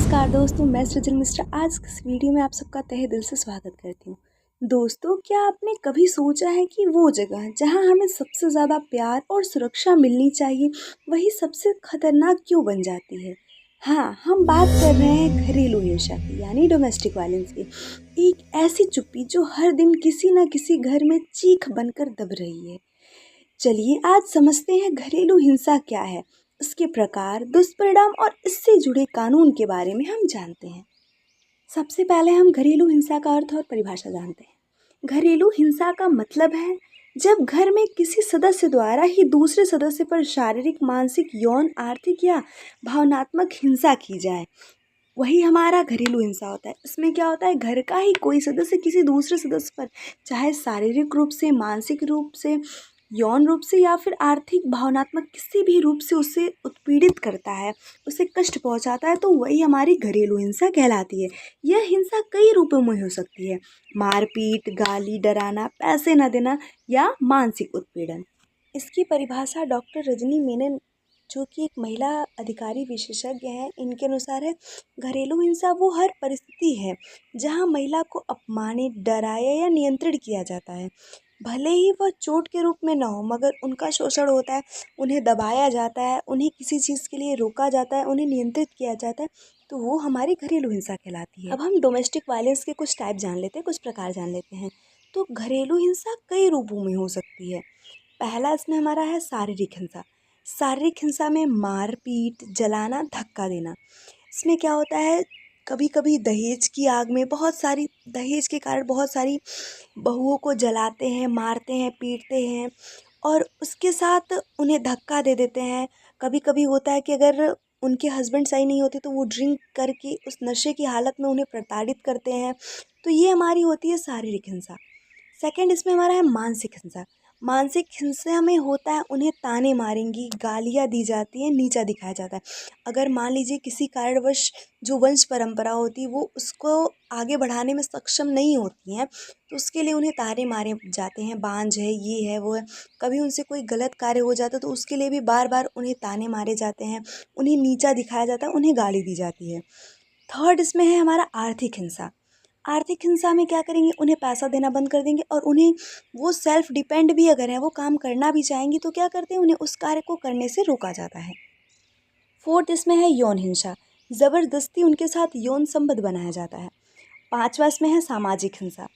नमस्कार दोस्तों, मैं सृजल मिश्रा आज की इस वीडियो में आप सबका तहे दिल से स्वागत करती हूँ। दोस्तों, क्या आपने कभी सोचा है कि वो जगह जहाँ हमें सबसे ज़्यादा प्यार और सुरक्षा मिलनी चाहिए, वही सबसे खतरनाक क्यों बन जाती है? हाँ, हम बात कर रहे हैं घरेलू हिंसा की, यानी डोमेस्टिक वायलेंस की। एक ऐसी चुप्पी जो हर दिन किसी न किसी घर में चीख बनकर दब रही है। चलिए आज समझते हैं घरेलू हिंसा क्या है, उसके प्रकार, दुष्परिणाम और इससे जुड़े कानून के बारे में हम जानते हैं। सबसे पहले हम घरेलू हिंसा का अर्थ और परिभाषा जानते हैं। घरेलू हिंसा का मतलब है जब घर में किसी सदस्य द्वारा ही दूसरे सदस्य पर शारीरिक, मानसिक, यौन, आर्थिक या भावनात्मक हिंसा की जाए, वही हमारा घरेलू हिंसा होता है। इसमें क्या होता है, घर का ही कोई सदस्य किसी दूसरे सदस्य पर चाहे शारीरिक रूप से, मानसिक रूप से, यौन रूप से या फिर आर्थिक, भावनात्मक किसी भी रूप से उसे उत्पीड़ित करता है, उसे कष्ट पहुंचाता है, तो वही हमारी घरेलू हिंसा कहलाती है। यह हिंसा कई रूपों में हो सकती है: मारपीट, गाली, डराना, पैसे न देना या मानसिक उत्पीड़न। इसकी परिभाषा डॉक्टर रजनी मेनन, जो कि एक महिला अधिकारी विशेषज्ञ हैं, इनके अनुसार है, घरेलू हिंसा वो हर परिस्थिति है जहां महिला को अपमानित, डराया या नियंत्रित किया जाता है। भले ही वह चोट के रूप में न हो, मगर उनका शोषण होता है, उन्हें दबाया जाता है, उन्हें किसी चीज़ के लिए रोका जाता है, उन्हें नियंत्रित किया जाता है, तो वो हमारी घरेलू हिंसा कहलाती है। अब हम डोमेस्टिक वायलेंस के कुछ टाइप जान लेते हैं, कुछ प्रकार जान लेते हैं। तो घरेलू हिंसा कई रूपों में हो सकती है। पहला इसमें हमारा है शारीरिक हिंसा। शारीरिक हिंसा में मारपीट, जलाना, धक्का देना। इसमें क्या होता है, कभी कभी दहेज की आग में दहेज के कारण बहुत सारी बहुओं को जलाते हैं, मारते हैं, पीटते हैं और उसके साथ उन्हें धक्का दे देते हैं। कभी कभी होता है कि अगर उनके हस्बैंड सही नहीं होते तो वो ड्रिंक करके उस नशे की हालत में उन्हें प्रताड़ित करते हैं। तो ये हमारी होती है शारीरिक हिंसा। सेकंड इसमें हमारा है मानसिक हिंसा। मानसिक हिंसा में होता है, उन्हें ताने मारेंगी, गालियाँ दी जाती हैं, नीचा दिखाया जाता है। अगर मान लीजिए किसी कारणवश जो वंश परंपरा होती है वो उसको आगे बढ़ाने में सक्षम नहीं होती हैं, तो उसके लिए उन्हें ताने मारे जाते हैं, बांझ है, ये है, वो है। कभी उनसे कोई गलत कार्य हो जाता है तो उसके लिए भी बार बार उन्हें ताने मारे जाते हैं, उन्हें नीचा दिखाया जाता है, उन्हें गाली दी जाती है। थर्ड इसमें है हमारा आर्थिक हिंसा। आर्थिक हिंसा में क्या करेंगे, उन्हें पैसा देना बंद कर देंगे और उन्हें वो सेल्फ डिपेंड भी अगर है, वो काम करना भी चाहेंगी तो क्या करते हैं, उन्हें उस कार्य को करने से रोका जाता है। फोर्थ इसमें है यौन हिंसा। ज़बरदस्ती उनके साथ यौन संबंध बनाया जाता है। पांचवा इसमें है सामाजिक हिंसा।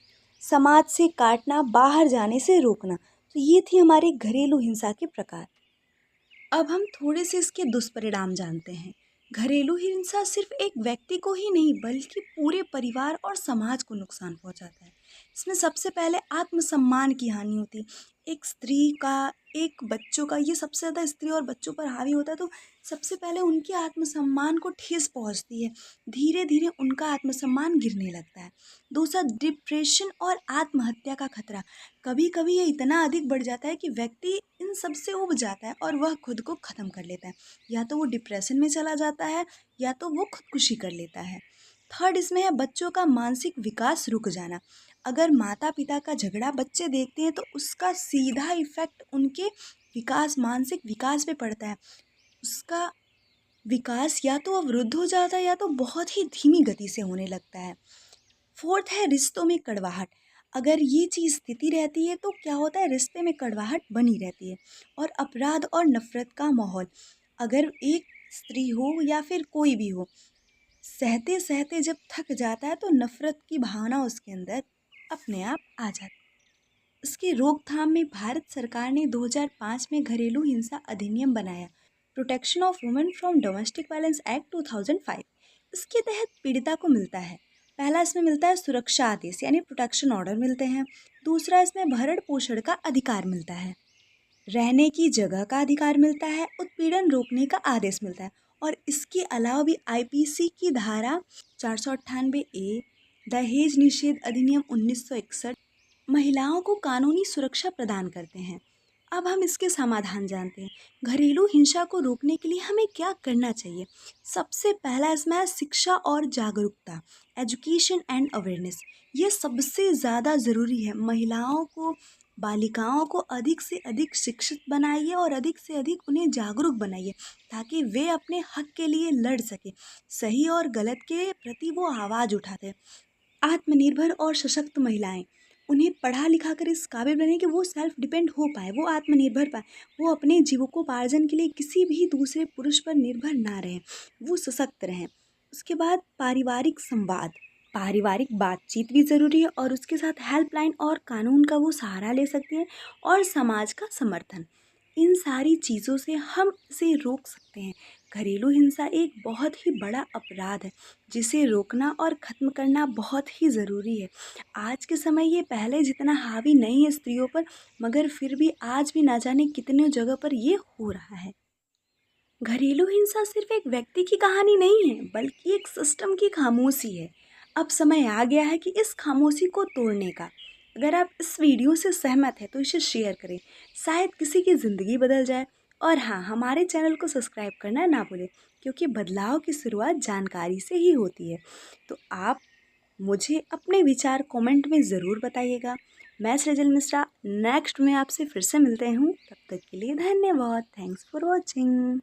समाज से काटना, बाहर जाने से रोकना। तो ये थी हमारे घरेलू हिंसा के प्रकार। अब हम थोड़े से इसके दुष्परिणाम जानते हैं। घरेलू हिंसा सिर्फ एक व्यक्ति को ही नहीं बल्कि पूरे परिवार और समाज को नुकसान पहुंचाता है। इसमें सबसे पहले आत्मसम्मान की हानि होती है। एक स्त्री का, एक बच्चों का, ये सबसे ज़्यादा स्त्री और बच्चों पर हावी होता है, तो सबसे पहले उनके आत्मसम्मान को ठेस पहुंचती है। धीरे धीरे उनका आत्मसम्मान गिरने लगता है। दूसरा, डिप्रेशन और आत्महत्या का खतरा। कभी कभी ये इतना अधिक बढ़ जाता है कि व्यक्ति इन सब से उब जाता है और वह खुद को ख़त्म कर लेता है। या तो वो डिप्रेशन में चला जाता है या तो वो खुदकुशी कर लेता है। थर्ड इसमें है बच्चों का मानसिक विकास रुक जाना। अगर माता पिता का झगड़ा बच्चे देखते हैं तो उसका सीधा इफेक्ट उनके विकास, मानसिक विकास पे पड़ता है। उसका विकास या तो अवरुद्ध हो जाता है या तो बहुत ही धीमी गति से होने लगता है। फोर्थ है रिश्तों में कड़वाहट। अगर ये चीज़ स्थिति रहती है तो क्या होता है, रिश्ते में कड़वाहट बनी रहती है। और अपराध और नफरत का माहौल। अगर एक स्त्री हो या फिर कोई भी हो, सहते सहते जब थक जाता है तो नफरत की भावना उसके अंदर अपने आप आ जाती है। इसकी रोकथाम में भारत सरकार ने 2005 में घरेलू हिंसा अधिनियम बनाया, protection of women from domestic violence act 2005। इसके तहत पीड़िता को मिलता है, पहला इसमें मिलता है सुरक्षा आदेश यानी प्रोटेक्शन ऑर्डर मिलते हैं। दूसरा इसमें भरण पोषण का अधिकार मिलता है, रहने की जगह का अधिकार मिलता है, उत्पीड़न रोकने का आदेश मिलता है। और इसके अलावा भी आईपीसी की धारा 498A, दहेज निषेध अधिनियम 1961 महिलाओं को कानूनी सुरक्षा प्रदान करते हैं। अब हम इसके समाधान जानते हैं। घरेलू हिंसा को रोकने के लिए हमें क्या करना चाहिए। सबसे पहला इसमें है शिक्षा और जागरूकता, एजुकेशन एंड अवेयरनेस। ये सबसे ज़्यादा ज़रूरी है। महिलाओं को बालिकाओं को अधिक से अधिक शिक्षित बनाइए और अधिक से अधिक उन्हें जागरूक बनाइए ताकि वे अपने हक के लिए लड़ सके। सही और गलत के प्रति वो आवाज़ उठाते। आत्मनिर्भर और सशक्त महिलाएं, उन्हें पढ़ा लिखा कर इस काबिल बने कि वो सेल्फ डिपेंड हो पाए, वो आत्मनिर्भर पाए, वो अपने जीविकोपार्जन के लिए किसी भी दूसरे पुरुष पर निर्भर ना रहें, वो सशक्त रहें। उसके बाद पारिवारिक संवाद, पारिवारिक बातचीत भी ज़रूरी है और उसके साथ हेल्पलाइन और कानून का वो सहारा ले सकते हैं और समाज का समर्थन। इन सारी चीज़ों से हम इसे रोक सकते हैं। घरेलू हिंसा एक बहुत ही बड़ा अपराध है जिसे रोकना और ख़त्म करना बहुत ही ज़रूरी है। आज के समय ये पहले जितना हावी नहीं है स्त्रियों पर, मगर फिर भी आज भी ना जाने कितने जगह पर ये हो रहा है। घरेलू हिंसा सिर्फ एक व्यक्ति की कहानी नहीं है, बल्कि एक सिस्टम की खामोशी है। अब समय आ गया है कि इस खामोशी को तोड़ने का। अगर आप इस वीडियो से सहमत हैं तो इसे शेयर करें, शायद किसी की ज़िंदगी बदल जाए। और हाँ, हमारे चैनल को सब्सक्राइब करना ना भूलें, क्योंकि बदलाव की शुरुआत जानकारी से ही होती है। तो आप मुझे अपने विचार कमेंट में ज़रूर बताइएगा। मैं सृजल मिश्रा नेक्स्ट में आपसे फिर से मिलते हूँ। तब तक के लिए धन्यवाद। Thanks for watching.